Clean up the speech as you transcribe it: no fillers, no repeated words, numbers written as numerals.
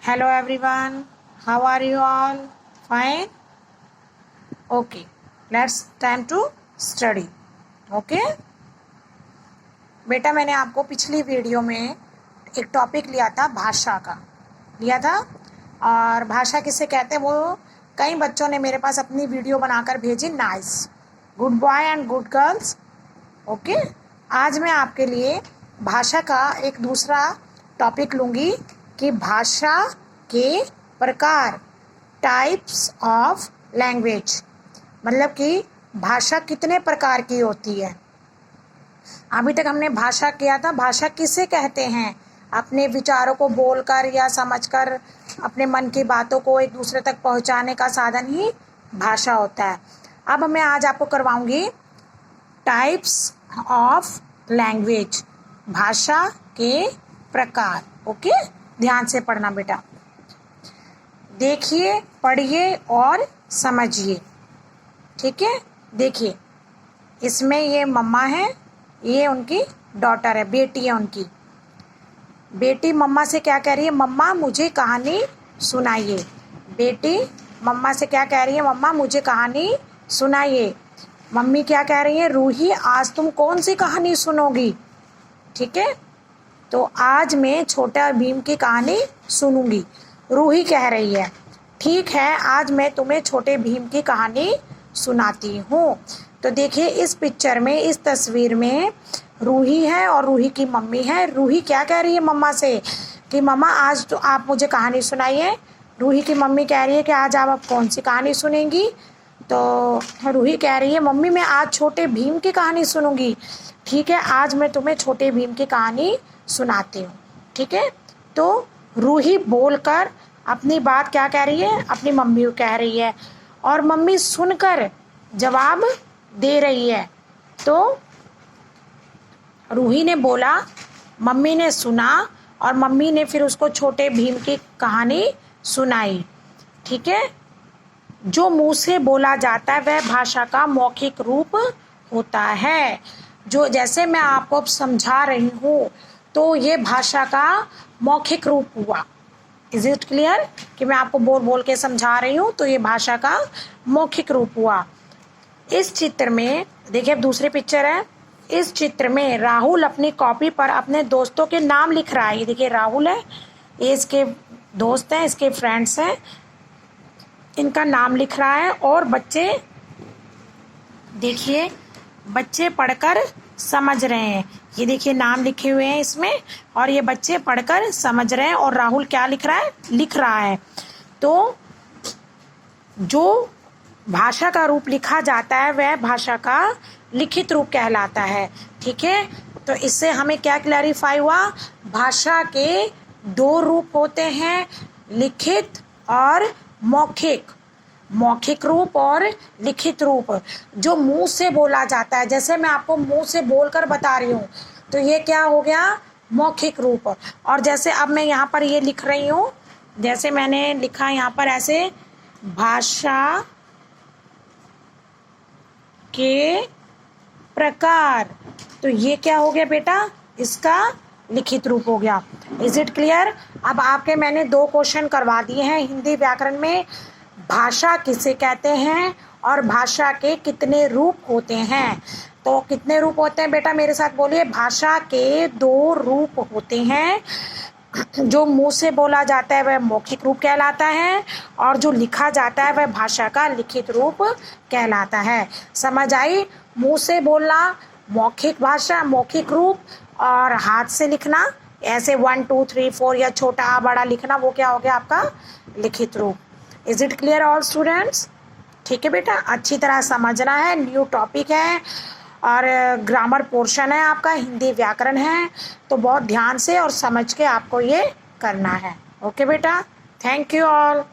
Hello everyone, how are you all? Fine? Okay, let's time to study. Okay? बेटा मैंने आपको पिछली video में एक टॉपिक लिया था भाषा का लिया था और भाषा किसे कहते हैं वो कई बच्चों ने मेरे पास अपनी वीडियो बनाकर भेजी. Nice, good boy and good girls. Okay, आज मैं आपके लिए भाषा का एक दूसरा टॉपिक लूँगी कि भाषा के प्रकार, टाइप्स ऑफ लैंग्वेज, मतलब कि भाषा कितने प्रकार की होती है. अभी तक हमने भाषा किया था. भाषा किसे कहते हैं? अपने विचारों को बोलकर या समझकर अपने मन की बातों को एक दूसरे तक पहुंचाने का साधन ही भाषा होता है. अब मैं आज आपको करवाऊंगी टाइप्स ऑफ लैंग्वेज, भाषा के प्रकार. ओके, ध्यान से पढ़ना बेटा. देखिए, पढ़िए और समझिए. ठीक है, देखिए इसमें ये मम्मा है, ये उनकी डॉटर है, बेटी है उनकी. बेटी मम्मा से क्या कह रही है? मम्मा मुझे कहानी सुनाइए. बेटी मम्मा से क्या कह रही है? मम्मा मुझे कहानी सुनाइए. मम्मी क्या कह रही है? रूही आज तुम कौन सी कहानी सुनोगी? ठीक है, तो आज मैं छोटा भीम की कहानी सुनूंगी, रूही कह रही है. ठीक है, आज मैं तुम्हें छोटे भीम की कहानी सुनाती हूँ. तो देखिए इस पिक्चर में, इस तस्वीर में रूही है और रूही की मम्मी है. रूही क्या कह रही है मम्मा से कि मम्मा आज तो आप मुझे कहानी सुनाइए. रूही की मम्मी कह रही है कि आज आप कौन सी कहानी सुनेंगी? तो रूही कह रही है मम्मी मैं आज छोटे भीम की कहानी सुनूंगी. ठीक है, आज मैं तुम्हें छोटे भीम की कहानी सुनाती हूँ. ठीक है, तो रूही बोलकर अपनी बात क्या कह रही है? अपनी मम्मी को कह रही है और मम्मी सुनकर जवाब दे रही है. तो रूही ने बोला, मम्मी ने सुना और मम्मी ने फिर उसको छोटे भीम की कहानी सुनाई. ठीक है, जो मुंह से बोला जाता है वह भाषा का मौखिक रूप होता है. जो जैसे मैं आपको समझा रही हूँ तो ये भाषा का मौखिक रूप हुआ. इज इट क्लियर कि मैं आपको बोल बोल के समझा रही हूँ तो ये भाषा का मौखिक रूप हुआ. इस चित्र में देखिए, अब दूसरी पिक्चर है. इस चित्र में राहुल अपनी कॉपी पर अपने दोस्तों के नाम लिख रहा है. ये देखिए राहुल है, ये इसके दोस्त हैं, इसके फ्रेंड्स हैं, इनका नाम लिख रहा है. और बच्चे देखिए, बच्चे पढ़कर समझ रहे हैं. ये देखिए नाम लिखे हुए हैं इसमें और ये बच्चे पढ़कर समझ रहे हैं. और राहुल क्या लिख रहा है? लिख रहा है. तो जो भाषा का रूप लिखा जाता है वह भाषा का लिखित रूप कहलाता है. ठीक है, तो इससे हमें क्या क्लैरिफाई हुआ? भाषा के दो रूप होते हैं, लिखित और मौखिक. मौखिक रूप और लिखित रूप. जो मुंह से बोला जाता है, जैसे मैं आपको मुंह से बोलकर बता रही हूँ तो ये क्या हो गया? मौखिक रूप. और जैसे अब मैं यहाँ पर ये लिख रही हूँ, जैसे मैंने लिखा यहाँ पर ऐसे, भाषा के प्रकार, तो ये क्या हो गया बेटा? इसका लिखित रूप हो गया. Is it clear? अब आपके मैंने 2 क्वेश्चन करवा दिए हैं हिंदी व्याकरण में. भाषा किसे कहते हैं और भाषा के कितने रूप होते हैं? तो कितने रूप होते हैं बेटा? मेरे साथ बोलिए. भाषा के 2 रूप होते हैं. जो मुंह से बोला जाता है वह मौखिक रूप कहलाता है और जो लिखा जाता है वह भाषा का लिखित रूप कहलाता है. समझ आई? मुंह से बोलना मौखिक भाषा, मौखिक रूप, और हाथ से लिखना ऐसे 1 2 3 4 या छोटा आ बड़ा लिखना, वो क्या हो गया? आपका लिखित रूप. Is it clear all students? ठीक है बेटा, अच्छी तरह समझना है. न्यू टॉपिक है और ग्रामर पोर्शन है आपका, हिंदी व्याकरण है, तो बहुत ध्यान से और समझ के आपको ये करना है. ओके बेटा, थैंक यू ऑल.